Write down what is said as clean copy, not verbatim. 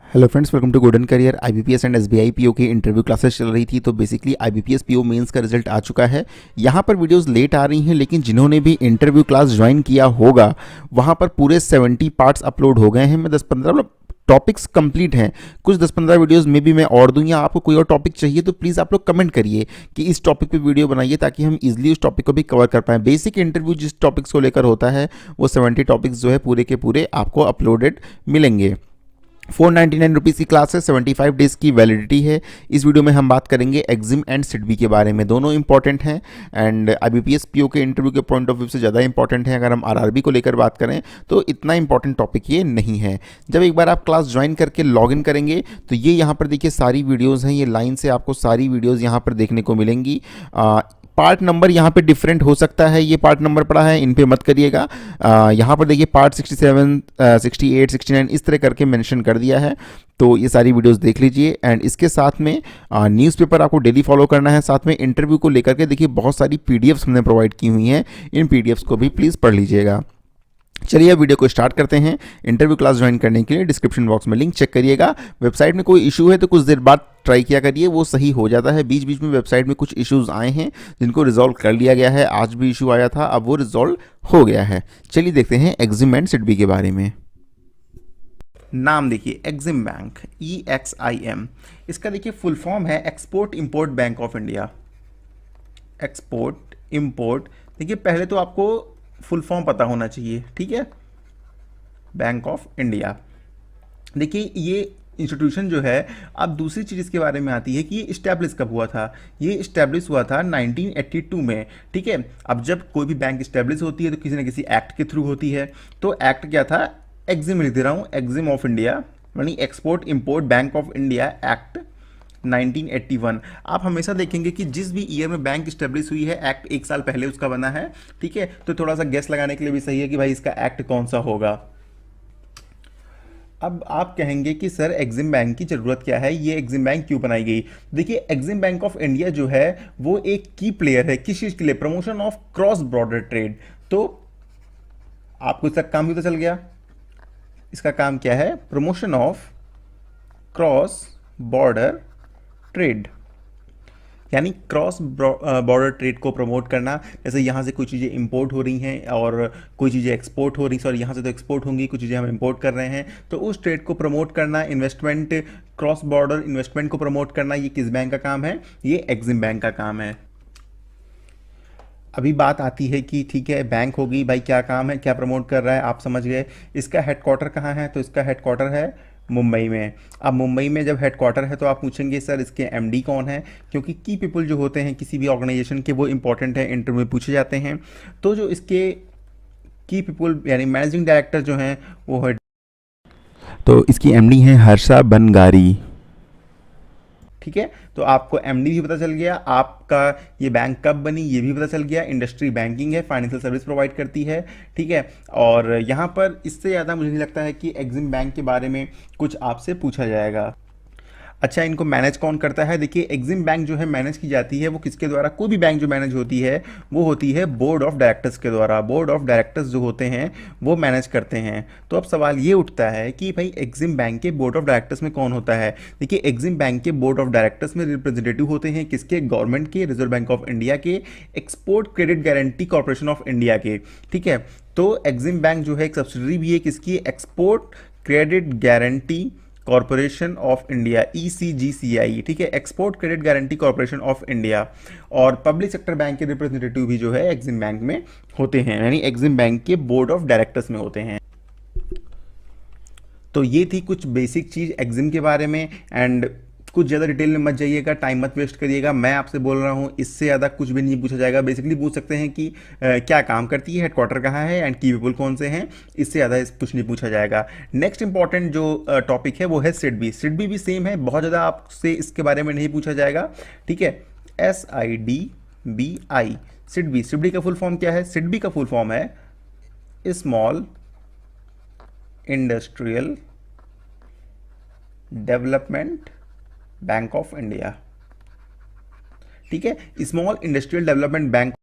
Hello friends, welcome to Golden Career. IBPS and SBI PO की interview classes चल रही थी, तो बेसिकली आईबीपीएस पीओ मेंस का रिजल्ट आ चुका है। यहाँ पर वीडियोस लेट आ रही हैं, लेकिन जिन्होंने भी इंटरव्यू क्लास ज्वाइन किया होगा वहाँ पर पूरे 70 पार्ट्स अपलोड हो गए हैं। मैं 10-15 मतलब टॉपिक्स कंप्लीट हैं। कुछ 10-15 वीडियोस में भी मैं और दूँ, या आपको कोई और टॉपिक चाहिए तो प्लीज़ आप लोग कमेंट करिए कि इस टॉपिक पे वीडियो बनाइए, ताकि हम इजीली उस टॉपिक को भी कवर कर पाएँ। बेसिक इंटरव्यू जिस टॉपिक्स को लेकर होता है वो 70 टॉपिक्स जो है पूरे के पूरे आपको अपलोडेड मिलेंगे। 499 रुपीज़ की क्लास है, 75 डेज़ की वैलिडिटी है। इस वीडियो में हम बात करेंगे एग्जिम एंड सिडबी के बारे में। दोनों इंपॉर्टेंट हैं एंड आईबीपीएस पीओ के इंटरव्यू के पॉइंट ऑफ व्यू से ज़्यादा इंपॉर्टेंट है। अगर हम आरआरबी को लेकर बात करें तो इतना इंपॉर्टेंट टॉपिक ये नहीं है। जब एक बार आप क्लास ज्वाइन करके लॉग इन करेंगे तो ये यहाँ पर देखिए सारी वीडियोज़ हैं। ये लाइन से आपको सारी वीडियोज़ यहाँ पर देखने को मिलेंगी। पार्ट नंबर यहाँ पे डिफरेंट हो सकता है, ये पार्ट नंबर पड़ा है, इन पे मत करिएगा। यहाँ पर देखिए पार्ट 67, 68, 69 इस तरह करके मेंशन कर दिया है। तो ये सारी वीडियोस देख लीजिए एंड इसके साथ में न्यूज़पेपर आपको डेली फॉलो करना है। साथ में इंटरव्यू को लेकर के देखिए बहुत सारी पीडीएफ्स हमने प्रोवाइड की हुई हैं, इन पीडीएफ्स को भी प्लीज़ पढ़ लीजिएगा। चलिए वीडियो को स्टार्ट करते हैं। इंटरव्यू क्लास ज्वाइन करने के लिए डिस्क्रिप्शन बॉक्स में लिंक चेक करिएगा। वेबसाइट में कोई इशू है तो कुछ देर बाद ट्राई किया करिए, वो सही हो जाता है। बीच बीच में वेबसाइट में कुछ इश्यूज आए हैं जिनको रिजॉल्व कर लिया गया है। आज भी इशू आया था, अब वो रिजॉल्व हो गया है। चलिए देखते हैं एग्जिम एंड सिडबी के बारे में। नाम देखिए, एग्जिम बैंक, EXIM। इसका देखिए फुल फॉर्म है export import bank of India. Export import, देखिए पहले तो आपको फुल फॉर्म पता होना चाहिए, ठीक है। बैंक ऑफ इंडिया, देखिए ये इंस्टीट्यूशन जो है। अब दूसरी चीज़ इसके बारे में आती है कि ये इस्टेब्लिश कब हुआ था। ये इस्टेब्लिश हुआ था 1982 में, ठीक है। अब जब कोई भी बैंक इस्टेब्लिश होती है तो किसी न किसी एक्ट के थ्रू होती है। तो एक्ट क्या था, एग्जिम लिख दे रहा हूँ, एग्जिम ऑफ इंडिया यानी export import bank of India act 1981। आप हमेशा देखेंगे कि जिस भी ईयर में बैंक स्टेब्लिश हुई है, एक्ट एक साल पहले उसका बना है, ठीक है। तो थोड़ा सा गेस लगाने के लिए भी सही है कि भाई इसका एक्ट कौन सा होगा। अब आप कहेंगे कि सर एग्जिम बैंक की ज़रूरत क्या है, ये एग्जिम बैंक क्यों बनाई गई। देखिए एग्जिम बैंक ऑफ इंडिया जो है वो एक की प्लेयर है। किस चीज़ के लिए, promotion of cross border trade. तो आपको इसका काम भी तो चल गया। इसका काम क्या है, promotion of cross border trade, यानी क्रॉस बॉर्डर ट्रेड को प्रमोट करना। जैसे यहाँ से कुछ चीज़ें इंपोर्ट हो रही हैं और कोई चीज़ें एक्सपोर्ट हो रही, सॉरी यहाँ से तो एक्सपोर्ट होंगी, कुछ चीज़ें हम इंपोर्ट कर रहे हैं, तो उस ट्रेड को प्रमोट करना, इन्वेस्टमेंट, क्रॉस बॉर्डर इन्वेस्टमेंट को प्रमोट करना, ये किस बैंक का काम है, ये एग्जिम बैंक का काम है। अभी बात आती है कि ठीक है बैंक होगी, भाई क्या काम है, क्या प्रमोट कर रहा है, आप समझ गए। इसका हेडक्वार्टर कहाँ है, तो इसका हेडक्वार्टर है मुंबई में। अब मुंबई में जब हेडक्वार्टर है तो आप पूछेंगे सर इसके एमडी कौन है, क्योंकि की पीपल जो होते हैं किसी भी ऑर्गेनाइजेशन के वो इंपॉर्टेंट है, इंटरव्यू में पूछे जाते हैं। तो जो इसके की पीपल यानी मैनेजिंग डायरेक्टर जो हैं वो है, तो इसकी एमडी है हर्षा बनगारी, ठीक है। तो आपको एमडी भी पता चल गया, आपका ये बैंक कब बनी ये भी पता चल गया। इंडस्ट्री बैंकिंग है, फाइनेंशियल सर्विस प्रोवाइड करती है, ठीक है। और यहाँ पर इससे ज़्यादा मुझे नहीं लगता है कि एग्जिम बैंक के बारे में कुछ आपसे पूछा जाएगा। अच्छा, इनको मैनेज कौन करता है, देखिए एग्जिम बैंक जो है मैनेज की जाती है वो किसके द्वारा, कोई भी बैंक जो मैनेज होती है वो होती है बोर्ड ऑफ डायरेक्टर्स के द्वारा। बोर्ड ऑफ डायरेक्टर्स जो होते हैं वो मैनेज करते हैं। तो अब सवाल ये उठता है कि भाई एग्जिम बैंक के बोर्ड ऑफ डायरेक्टर्स में कौन होता है। देखिए एग्जिम बैंक के बोर्ड ऑफ डायरेक्टर्स में रिप्रेजेंटेटिव होते हैं किसके, गवर्नमेंट के, रिजर्व बैंक ऑफ इंडिया के, export credit guarantee corporation of India के, ठीक है। तो एग्जिम बैंक जो है एक सब्सिडरी भी है किसकी, export credit guarantee corporation of India, ECGCI, ठीक है, export credit guarantee corporation of India. और पब्लिक सेक्टर बैंक के रिप्रेजेंटेटिव भी जो है एग्जिम बैंक में होते हैं, यानी एग्जिम बैंक के बोर्ड ऑफ डायरेक्टर्स में होते हैं। तो ये थी कुछ बेसिक चीज़ एग्जिम के बारे में एंड कुछ ज़्यादा डिटेल में मत जाइएगा, टाइम मत वेस्ट करिएगा। मैं आपसे बोल रहा हूँ, इससे ज़्यादा कुछ भी नहीं पूछा जाएगा। बेसिकली पूछ सकते हैं कि क्या काम करती है, हेडक्वार्टर कहाँ है एंड की पीपल कौन से हैं, इससे ज़्यादा कुछ नहीं पूछा जाएगा। नेक्स्ट इंपॉर्टेंट जो टॉपिक है वो है सिडबी। सिडबी भी सेम है, बहुत ज़्यादा आपसे इसके बारे में नहीं पूछा जाएगा, ठीक है। SIDBI, सिडबी। सिडबी का फुल फॉर्म क्या है, सिडबी का फुल फॉर्म है small industrial development bank of India, ठीक है। Small industrial development bank